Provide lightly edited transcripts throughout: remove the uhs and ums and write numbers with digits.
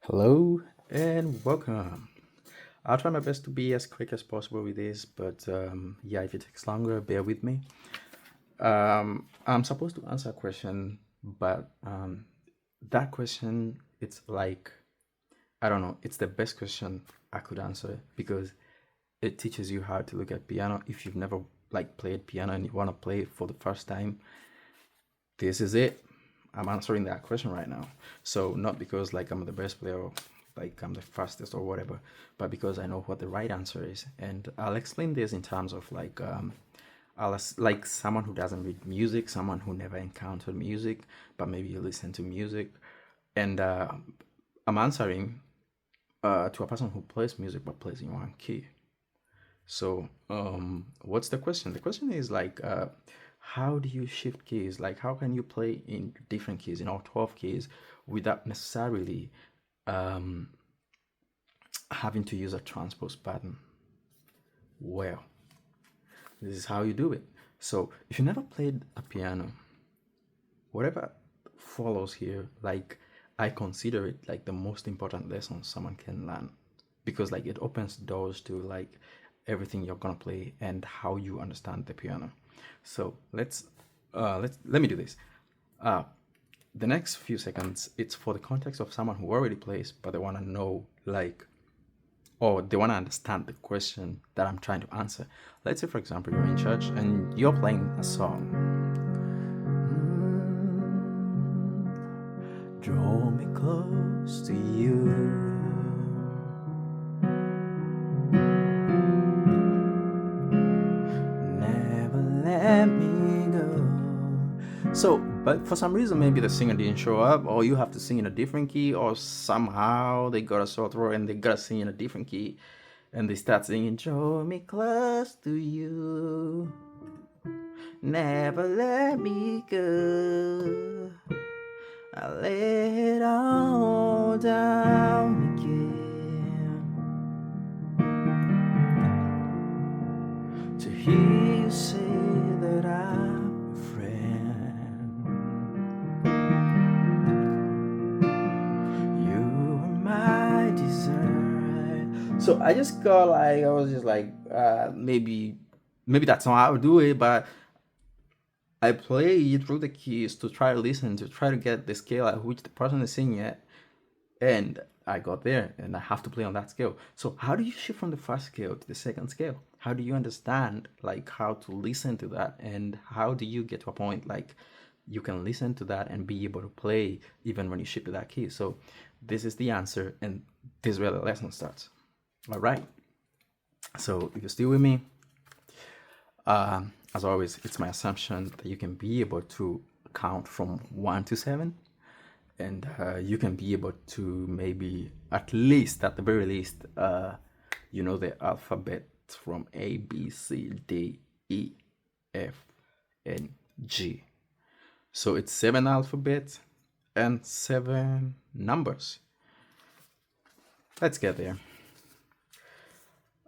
Hello and welcome. I'll try my best to be as quick as possible with this, but yeah, if it takes longer, bear with me. I'm supposed to answer a question, but that question, it's like, I don't know, it's the best question I could answer because it teaches you how to look at piano. If you've never like played piano and you want to play it for the first time, this is it. I'm answering that question right now. So not because like I'm the best player or like I'm the fastest or whatever, but because I know what the right answer is. And I'll explain this in terms of like like someone who doesn't read music, someone who never encountered music, but maybe you listen to music. And I'm answering to a person who plays music but plays in one key. So, what's the question? The question is like, how do you shift keys? Like, how can you play in different keys, in all 12 keys, without necessarily um, having to use a transpose pattern? Well, this is how you do it. So, if you never played a piano, whatever follows here, like, I consider it like the most important lesson someone can learn because like it opens doors to like everything you're gonna play and how you understand the piano. So let me do this. Uh, the next few seconds, it's for the context of someone who already plays, but they wanna know like or they wanna understand the question that I'm trying to answer. Let's say, for example, you're in church and you're playing a song. Draw me close to you. Never let me go. So, but for some reason, maybe the singer didn't show up, or you have to sing in a different key, or somehow they got a sore throat and they gotta sing in a different key, and they start singing, "Draw me close to you, never let me go. I lay it all down again to hear you say that I'm a friend. You are my desire." So I just got like I was just like maybe that's not how I would do it, but I play through the keys to try to listen to try to get the scale at which the person is singing at, and I got there, and I have to play on that scale. So how do you shift from the first scale to the second scale? How do you understand like how to listen to that, and how do you get to a point like you can listen to that and be able to play even when you shift to that key? So this is the answer, and this is where the lesson starts. All right. So if you're still with me, as always, it's my assumption that you can be able to count from 1 to 7, and you can be able to maybe at least, at the very least, you know the alphabet from A, B, C, D, E, F, and G. So it's 7 alphabets and 7 numbers. Let's get there.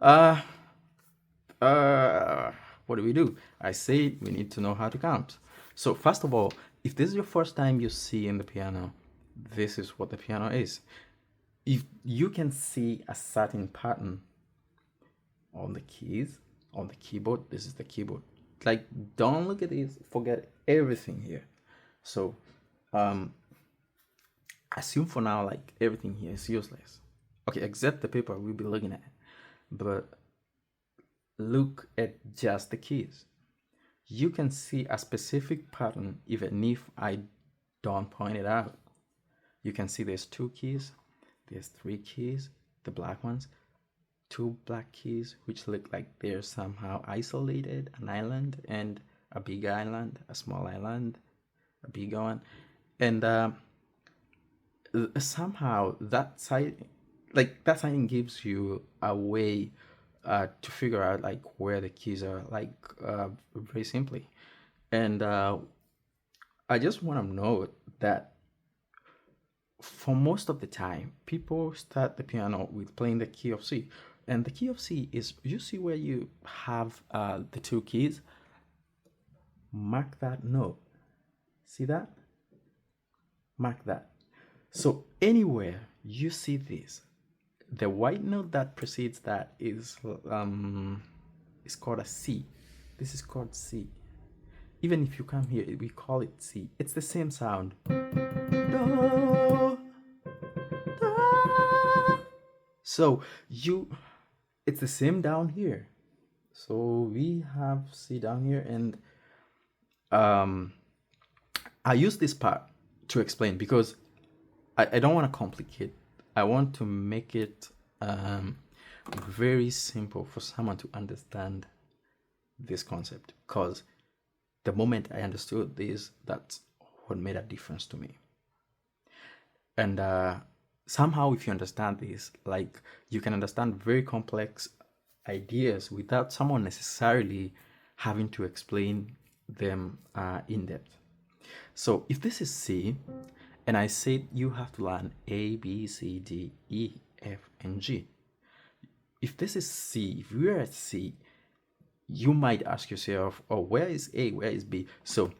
Uh, what do? I say we need to know how to count. So first of all, if this is your first time you see in the piano, this is what the piano is. If you can see a certain pattern on the keys, on the keyboard, this is the keyboard. Like, don't look at this, forget everything here. So, assume for now, like, everything here is useless. Okay, except the paper we'll be looking at. But look at just the keys. You can see a specific pattern even if I don't point it out. You can see there's 2 keys, there's 3 keys, the black ones, 2 black keys, which look like they're somehow isolated, an island and a big island, a small island, a big one. And somehow that side, like that sign gives you a way to figure out like where the keys are, like very simply. And I just want to note that for most of the time, people start the piano with playing the key of C. And the key of C is, you see where you have the 2 keys? Mark that note. See that? Mark that. So anywhere you see this. The white note that precedes that is called a C. This is called C. Even if you come here, we call it C. It's the same sound. Do, da. So it's the same down here. So we have C down here, and I use this part to explain because I don't want to complicate. I want to make it very simple for someone to understand this concept, because the moment I understood this, that's what made a difference to me. And somehow, if you understand this, like, you can understand very complex ideas without someone necessarily having to explain them in depth. So if this is C, and I said you have to learn A, B, C, D, E, F, and G. If this is C, if we're at C, you might ask yourself, oh, where is A, where is B? So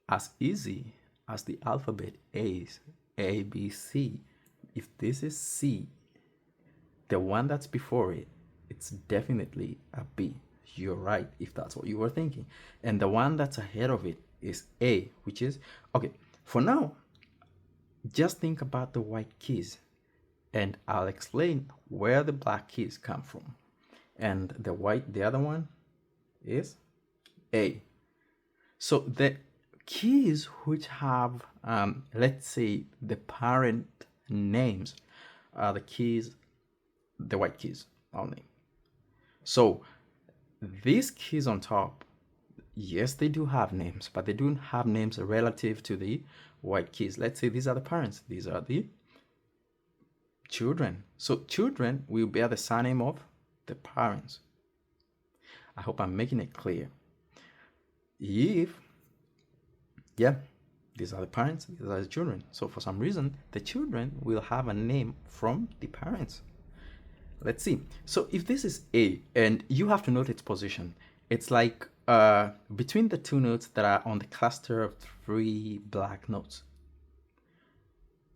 as easy as the alphabet is, A, B, C, if this is C, the one that's before it, it's definitely a B. You're right, if that's what you were thinking. And the one that's ahead of it is A, which is, okay, for now, just think about the white keys, and I'll explain where the black keys come from. And the other one is A. So the keys which have, let's say, the parent names are the white keys only. So these keys on top, yes, they do have names, but they don't have names relative to the white keys. Let's say these are the parents, these are the children. So children will bear the surname of the parents. I hope I'm making it clear. These are the parents, these are the children. So for some reason, the children will have a name from the parents. Let's see. So if this is A, and you have to note its position, it's like between the two notes that are on the cluster of 3 black notes.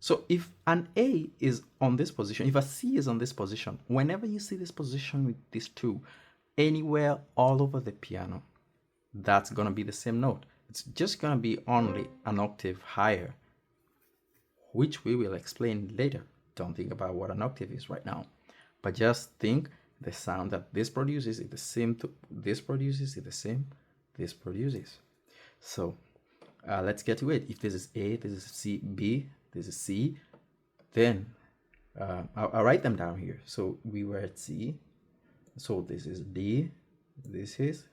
So if an A is on this position, if a C is on this position, whenever you see this position with these two, anywhere all over the piano, that's going to be the same note. It's just going to be only an octave higher, which we will explain later. Don't think about what an octave is right now, but just think the sound that this produces is the same to this produces is the same this produces. So let's get to it. If this is A, this is C, B, this is C, then I'll write them down here. So we were at C, so this is D, this is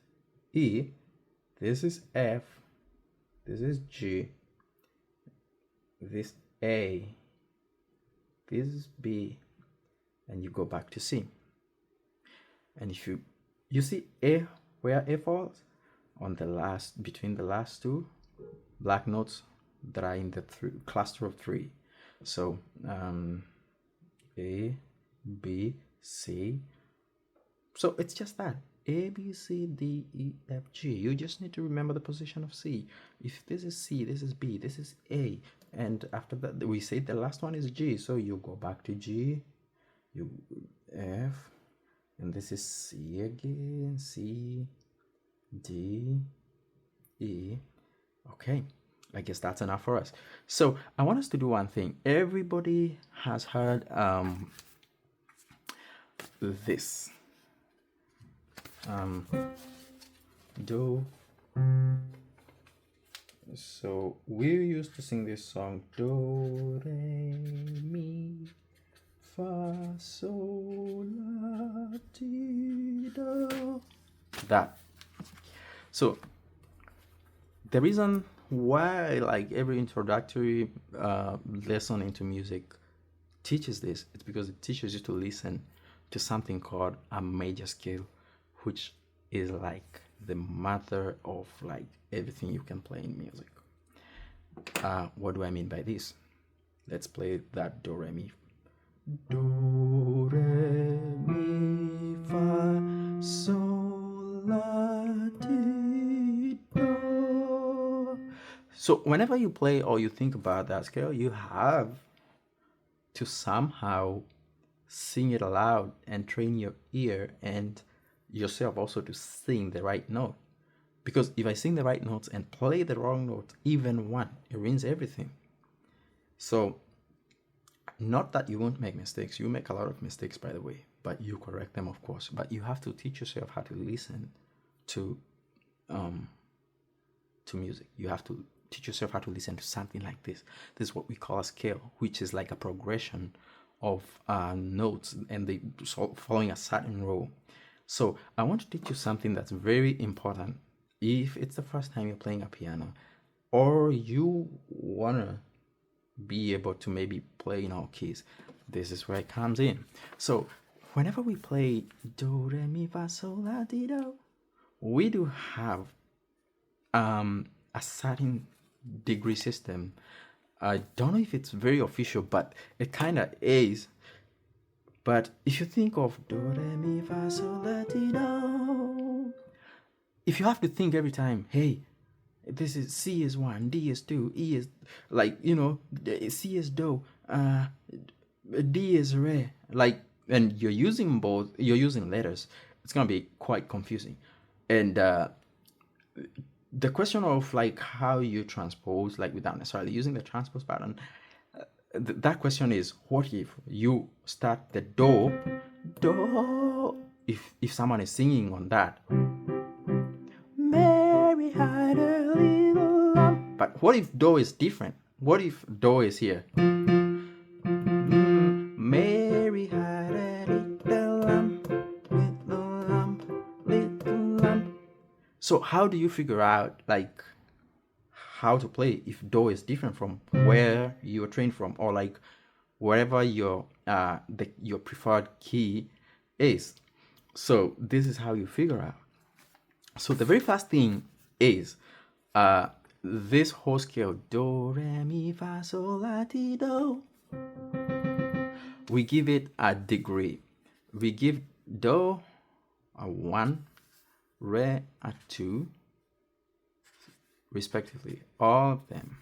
E, this is F, this is G, this A, this is B, and you go back to C. And if you see A, where A falls on the last, between the last two black notes that are in the cluster of 3. So A, B, C. So it's just that A, B, C, D, E, F, G. You just need to remember the position of C. If this is C, this is B, this is A, and after that we say the last one is G. So you go back to G, you F, and this is C again, C, D, E. Okay, I guess that's enough for us. So I want us to do one thing. Everybody has heard this. Do. So we used to sing this song, do, re, mi, fa, sol, la, ti, do. That. So the reason why, like, every introductory lesson into music teaches this, it's because it teaches you to listen to something called a major scale, which is like the mother of like everything you can play in music. What do I mean by this? Let's play that do, re, mi. Do, re, mi, fa, sol, la, ti, do. So whenever you play or you think about that scale, you have to somehow sing it aloud and train your ear and yourself also to sing the right note. Because if I sing the right notes and play the wrong note, even one, it ruins everything. So, not that you won't make mistakes. You make a lot of mistakes, by the way, but you correct them, of course. But you have to teach yourself how to listen to music. You have to teach yourself how to listen to something like this. This is what we call a scale, which is like a progression of notes, and they following a certain rule. So I want to teach you something that's very important. If it's the first time you're playing a piano, or you wanna be able to maybe play in all keys, this is where it comes in. So whenever we play do re mi fa sol la ti do, we do have a certain degree system. I don't know if it's very official, but it kind of is. But if you think of do re mi fa sol la ti do, if you have to think every time, hey, this is C is 1, D is 2, E is, like, C is do, D is re, like, and you're using both, you're using letters, it's gonna be quite confusing. And the question of like how you transpose, like without necessarily using the transpose pattern, that question is, what if you start the do, if someone is singing on that, Mary had a little lamb, but what if do is different? What if do is here? Mary had a little lamb, little lamb. So how do you figure out like how to play if do is different from where you're trained from, or like wherever your preferred key is? So this is how you figure out. So the very first thing is this whole scale, do re mi fa sol la ti do. We give it a degree. We give do a 1, re a 2, respectively, all of them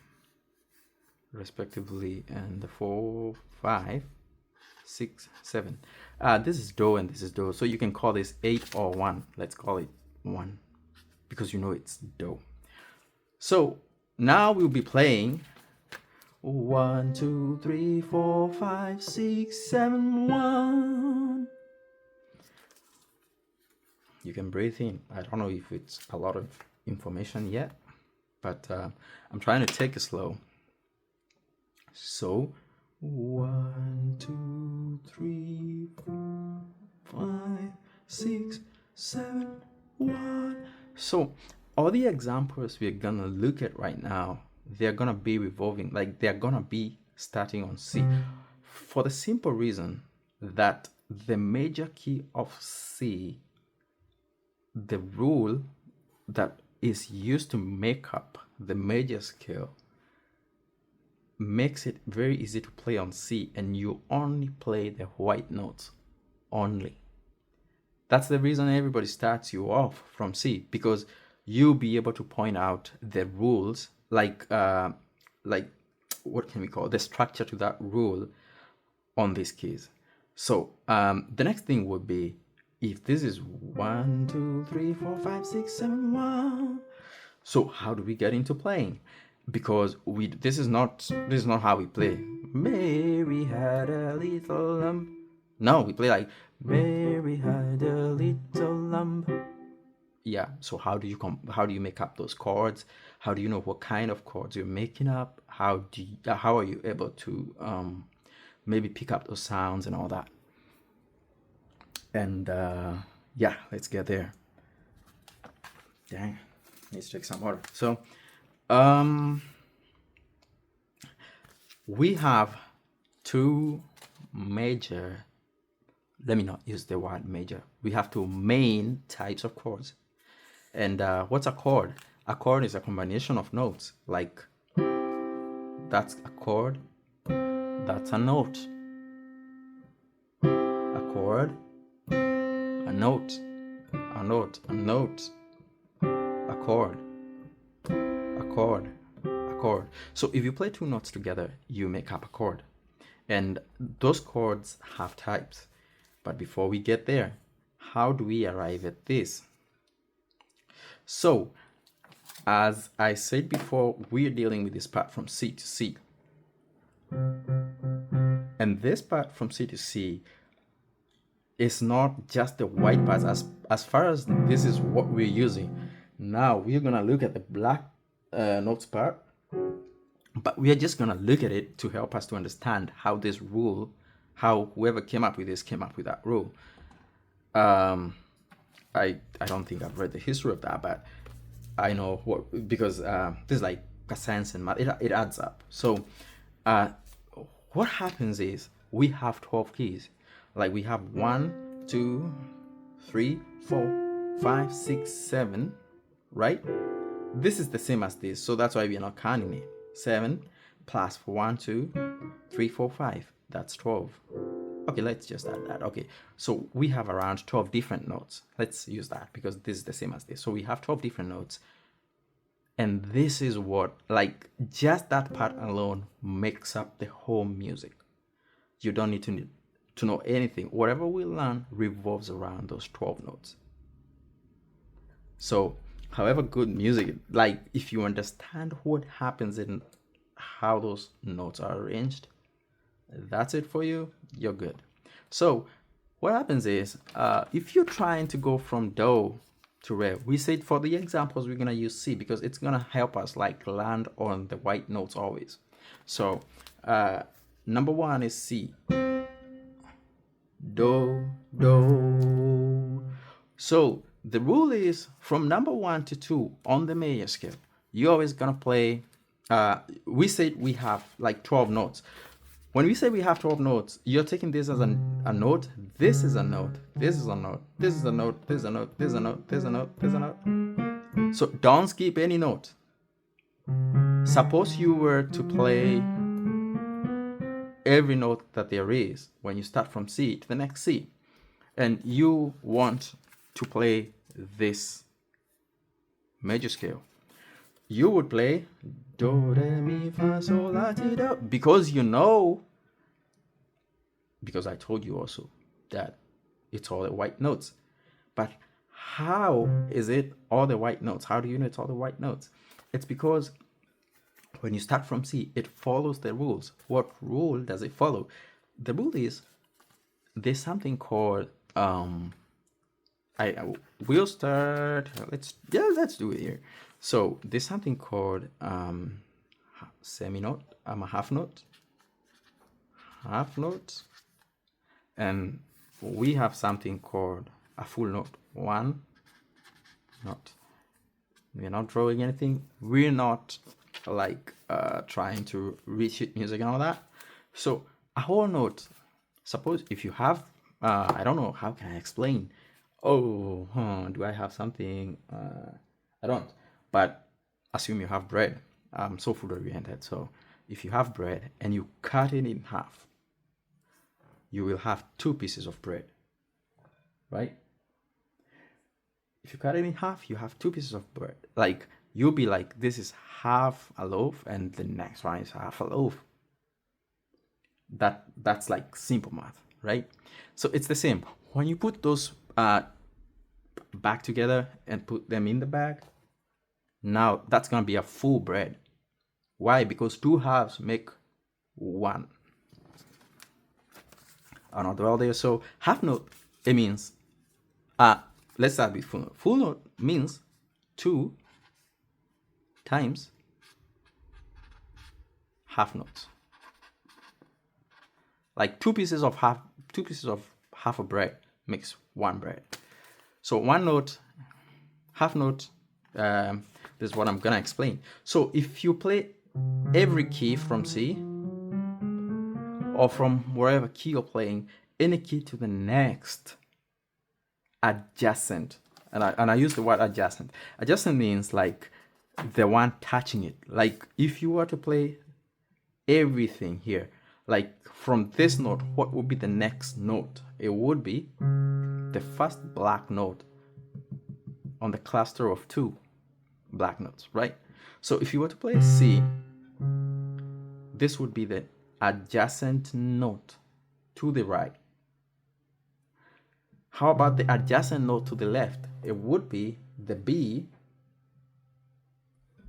respectively, and the 4, 5, 6, 7. This is do and this is do, so you can call this 8 or 1. Let's call it 1 because you know it's do. So now we'll be playing 1, 2, 3, 4, 5, 6, 7, 1. You can breathe in. I don't know if it's a lot of information yet, but I'm trying to take it slow. So 1, 2, 3, 4, 5, 6, 7, 1. So all the examples we're gonna look at right now, they're gonna be revolving, like they're gonna be starting on C, for the simple reason that the major key of C, the rule that is used to make up the major scale, makes it very easy to play on C, and you only play the white notes only. That's the reason everybody starts you off from C, because you'll be able to point out the rules, like what can we call the structure to that rule on these keys. So the next thing would be, if this is 1, 2, 3, 4, 5, 6, 7, 1. So how do we get into playing? Because this is not how we play. Mary had a little lamb. No, we play like Mary had a little lamb. Yeah. So how do you make up those chords? How do you know what kind of chords you're making up? How are you able to maybe pick up those sounds and all that? And yeah, let's get there. Dang, let's drink some water. So we have two major, let me not use the word major, we have two main types of chords. And what's a chord? A chord is a combination of notes. Like, that's a chord, that's a note. A chord, a note, a note, a note, a chord, a chord, a chord. So if you play two notes together, you make up a chord. And those chords have types. But before we get there, how do we arrive at this? So, as I said before, we're dealing with this part from C to C. And this part from C to C is not just the white parts. As far as this is what we're using. Now we're gonna look at the black notes part, but we are just gonna look at it to help us to understand how this rule, how whoever came up with this came up with that rule. I don't think I've read the history of that, but I know what, because this is like a science and math. It adds up. So what happens is we have 12 keys. Like we have 1, 2, 3, 4, 5, 6, 7, right? This is the same as this, so that's why we are not counting it. 7 plus 1, 2, 3, 4, 5. That's 12. Okay, let's just add that. Okay, so we have around 12 different notes. Let's use that because this is the same as this. So we have 12 different notes. And this is what, like, just that part alone makes up the whole music. You don't need to know anything. Whatever we learn revolves around those 12 notes. So, however good music, like, if you understand what happens in how those notes are arranged, that's it for you. You're good. So, what happens is, if you're trying to go from do to re, we said for the examples we're gonna use C because it's gonna help us like land on the white notes always. So, number 1 is C. Do, do. So the rule is from number 1 to 2 on the major scale, you're always gonna play. We said we have like 12 notes. When we say we have 12 notes, you're taking this as a note. This is a note. This is a note. This is a note. This is a note. This is a note. This is a note. This is a note. So don't skip any note. Suppose you were to play every note that there is when you start from C to the next C, and you want to play this major scale, you would play do, re, mi, fa, sol, la, ti, do, because you know, because I told you also that it's all the white notes. But how is it all the white notes? How do you know it's all the white notes? It's because when you start from C, it follows the rules. What rule does it follow? The rule is there's something called I will start. Let's do it here. So there's something called seminote. A half note, and we have something called a full note. One note. We're not drawing anything. We're not like trying to reshoot music and all that. So a whole note. Suppose if you have, I don't know, how can I explain? Oh, do I have something? I don't. But assume you have bread. I'm so food oriented. So if you have bread and you cut it in half, you will have 2 pieces of bread, right? If you cut it in half, you have 2 pieces of bread. Like, you'll be like, this is half a loaf and the next one is half a loaf. That's like simple math, right? So it's the same. When you put those back together and put them in the bag, now that's gonna be a full bread. Why? Because 2 halves make 1. I'll not dwell there. So half note, it means let's start with full note. Full note means 2 times half notes. Like 2 pieces of half a bread makes 1 bread. So 1 note, half note, this is what I'm gonna explain. So if you play every key from C or from wherever key you're playing, any key to the next adjacent, and I use the word adjacent. Adjacent means like the one touching it. Like if you were to play everything here, like from this note, what would be the next note? It would be the first black note on the cluster of 2 black notes, right? So if you were to play C, this would be the adjacent note to the right. How about the adjacent note to the left? It would be the B,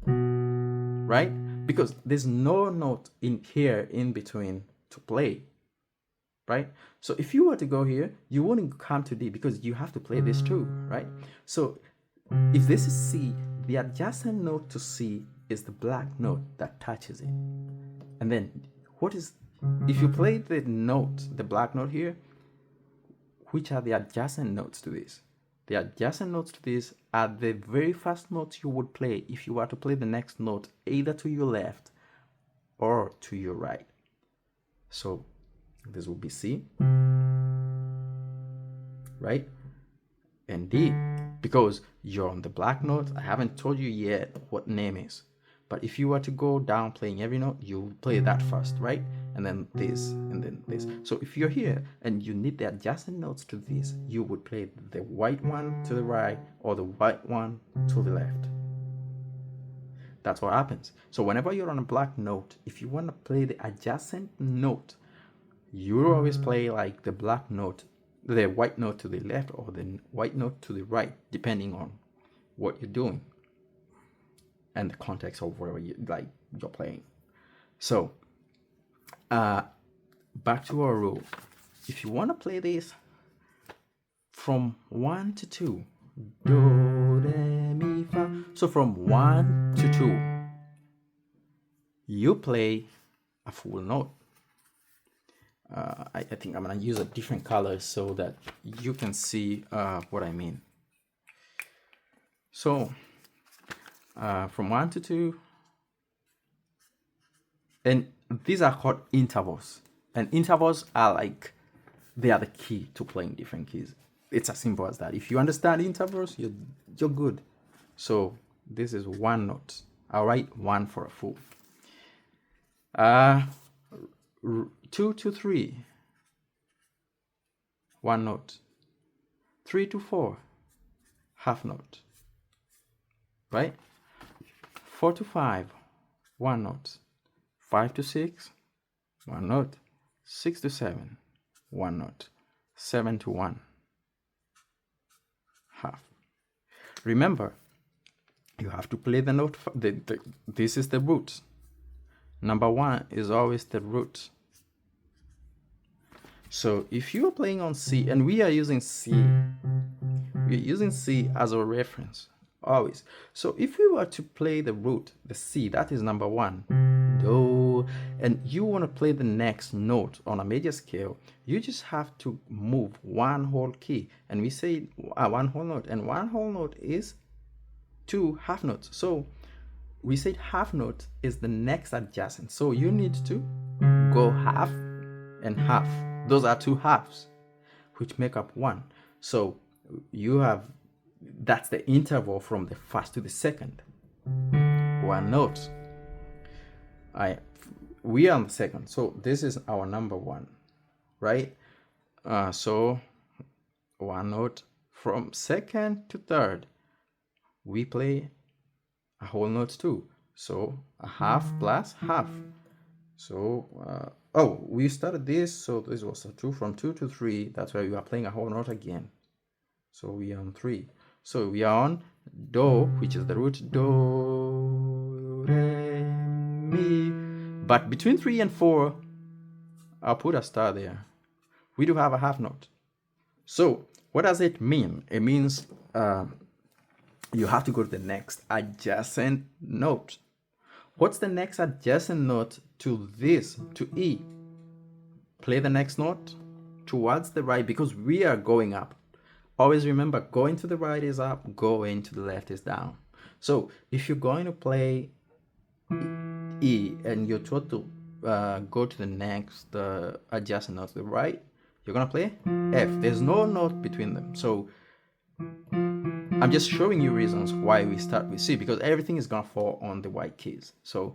right? Because there's no note in here in between to play, right? So if you were to go here, you wouldn't come to D because you have to play this too, right? So if this is C, the adjacent note to C is the black note that touches it. And then if you play the note, the black note here, which are the adjacent notes to this? The adjacent notes to this are the very first notes you would play if you were to play the next note either to your left or to your right. So this will be C, right? And D, because you're on the black note. I haven't told you yet what name is, but if you were to go down playing every note, you play that first, right? And then this, and then this. So if you're here and you need the adjacent notes to this, you would play the white one to the right or the white one to the left. That's what happens. So whenever you're on a black note, if you want to play the adjacent note, you always play like the black note, the white note to the left or the white note to the right, depending on what you're doing and the context of where you're playing. So back to our rule. If you want to play this from 1 to 2, do, re, mi, fa. So from 1 to 2, you play a full note. I think I'm gonna use a different color so that you can see what I mean. So from 1 to 2, and these are called intervals, and intervals are they are the key to playing different keys. It's as simple as that. If you understand intervals, you're good. So this is one note. I'll write 1 for a full. 2 to 3, 1 note. 3 to 4, half note, right? 4 to 5, 1 note. 5 to 6, 1 note. 6 to 7, 1 note. 7 to 1, half. Remember, you have to play the note. This is the root. Number 1 is always the root. So if you're playing on C, and we are using C as a reference always. So if we were to play the root, the C, that is number 1, do, and you want to play the next note on a major scale, you just have to move one whole key, and we say one whole note, and one whole note is 2 half notes. So we said half note is the next adjacent, so you need to go half and half. Those are 2 halves which make up 1. So you have, that's the interval from the first to the second. 1 note. We are on the second, so this is our number 1, right? So 1 note. From second to third, we play a whole note too. So a half plus half. So we started this, so this was a 2. From 2 to 3, that's why we are playing a whole note again. So we are on 3. So we are on do, which is the root, do, re, mi. But between 3 and 4, I'll put a star there. We do have a half note. So what does it mean? It means you have to go to the next adjacent note. What's the next adjacent note to this, to E? Play the next note towards the right, because we are going up. Always remember, going to the right is up, going to the left is down. So if you're going to play E and you're told to go to the next adjacent note to the right, you're going to play F. There's no note between them. So I'm just showing you reasons why we start with C, because everything is going to fall on the white keys. So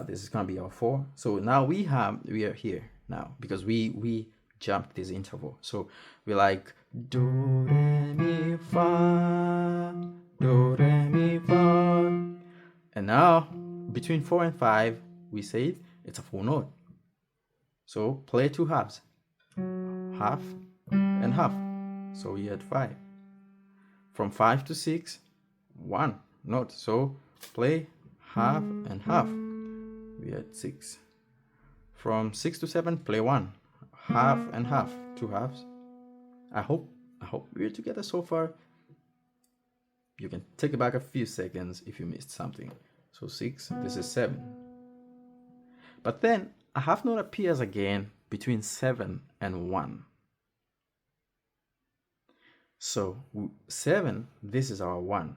this is going to be our 4. So now we are here now because we jumped this interval. So we're like do, re, mi, fa, do, re, mi, fa. And now between 4 and 5, we say it's a full note. So play two halves, half and half. So we had 5. From 5 to 6, 1 note. So play half and half. We had 6. From 6 to 7, play 1, half and half, 2 halves. I hope we're together so far. You can take it back a few seconds if you missed something. So 6, this is 7. But then a half note appears again between 7 and 1. So 7, this is our 1.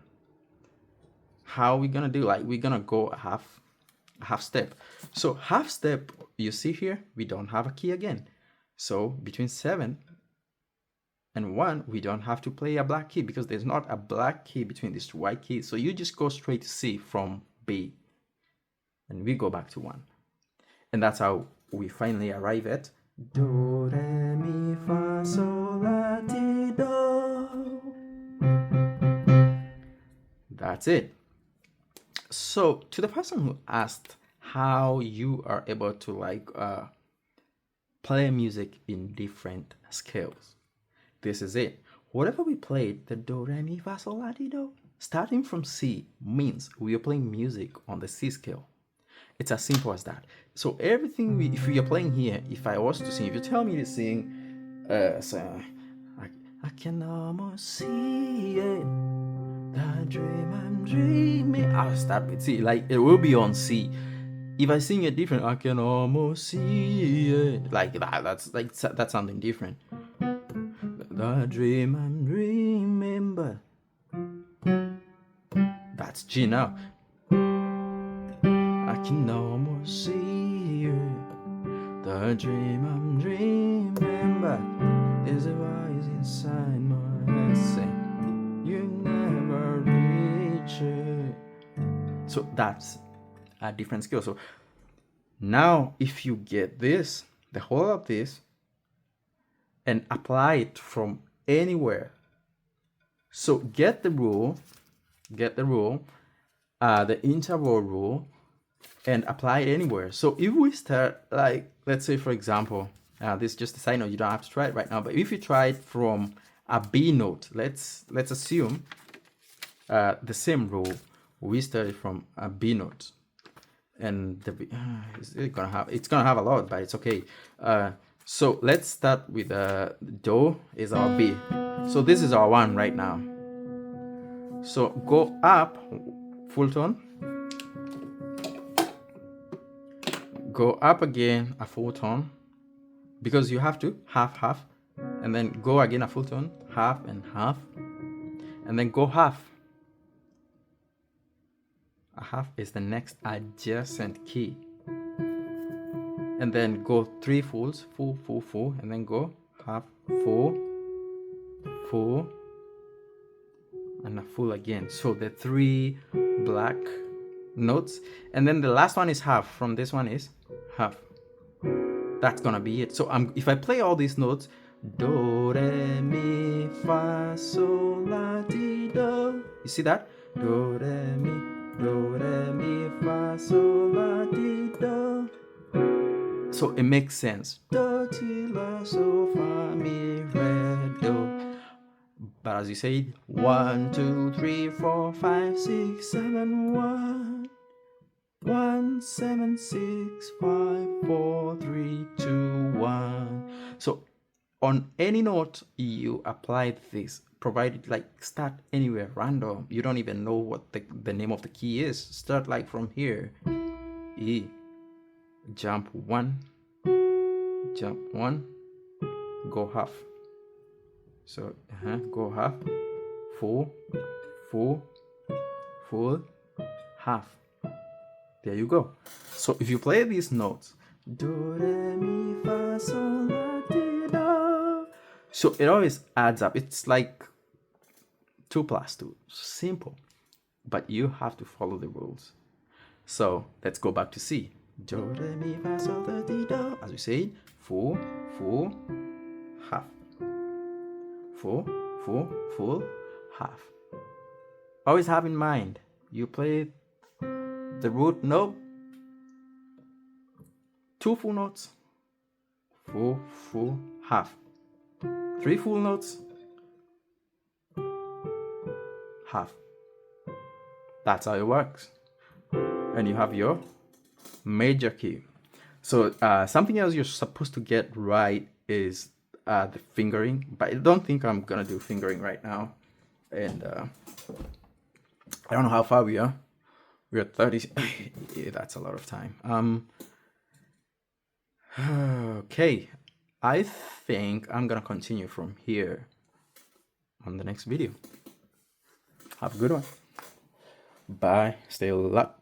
How are we gonna do? Like, we're gonna go a half step. So half step, you see here, we don't have a key again. So between 7 and 1, we don't have to play a black key because there's not a black key between these two white keys. So you just go straight to C from B. And we go back to 1. And that's how we finally arrive at Do, Re, Mi, Fa, Sol, La, Ti, Do. That's it. So to the person who asked how you are able to play music in different scales, this is it. Whatever we played, the Do, Re, Mi, Fa, Sol, La, Ti, Do, starting from C means we are playing music on the C scale. It's as simple as that. So everything if we are playing here, if I was to sing, if you tell me to sing, I can almost see it, that dream I'm dreaming, I'll start with C. Like, it will be on C. If I sing it different, I can almost see it, like that. That's something different. The dream I'm dreaming, but that's G now. I can almost see you. The dream I'm dreaming, but there's a voice inside my head saying you never reach it. So that's a different skill. So now if you get this, the whole of this, and apply it from anywhere. So get the rule, the interval rule, and apply it anywhere. So if we start, like, let's say for example, this is just a side note, you don't have to try it right now, but if you try it from a B note, let's assume the same rule, we started from a B note, and it's gonna have a lot, but it's okay. So let's start with Do is our B. So this is our 1 right now. So go up, full tone, go up again a full tone, because you have to half, and then go again a full tone, half and half, and then go half. A half is the next adjacent key, and then go 3 fulls, full, and then go half, full, and a full again. So the 3 black notes, and then the last one is half. From this one is half. That's gonna be it. So if I play all these notes, Do, Re, Mi, Fa, Sol, La, Ti, Do. You see that? Do, Re, Mi, Fa, Sol, La, Ti, Do. So it makes sense. Do, Ti, La, Sol, Fa, Mi, Re, Do. But as you said, 1, 2, 3, 4, 5, 6, 7, 1, 7, 6, 5, 4, 3, 2, 1. So on any note you apply this, provided, like, start anywhere random, you don't even know what the name of the key is, start like from here, E, jump 1, go half. So go half, full, half. There you go. So if you play these notes, Do, Re, Mi, Fa, Sol, La, Ti, Do, so it always adds up. It's like 2 plus 2. Simple. But you have to follow the rules. So let's go back to C. Do, Re, Mi, Fa, Sol, La, Ti, Do. As we said, full, half. Full, half. Always have in mind, you play the root note, 2 full notes, full, full, half. 3 full notes, half. That's how it works. And you have your major key. So something else you're supposed to get right is the fingering, but I don't think I'm gonna do fingering right now. And I don't know how far we are. We're at 30. Yeah, that's a lot of time. Okay, I think I'm gonna continue from here on the next video. Have a good one. Bye. Stay luck.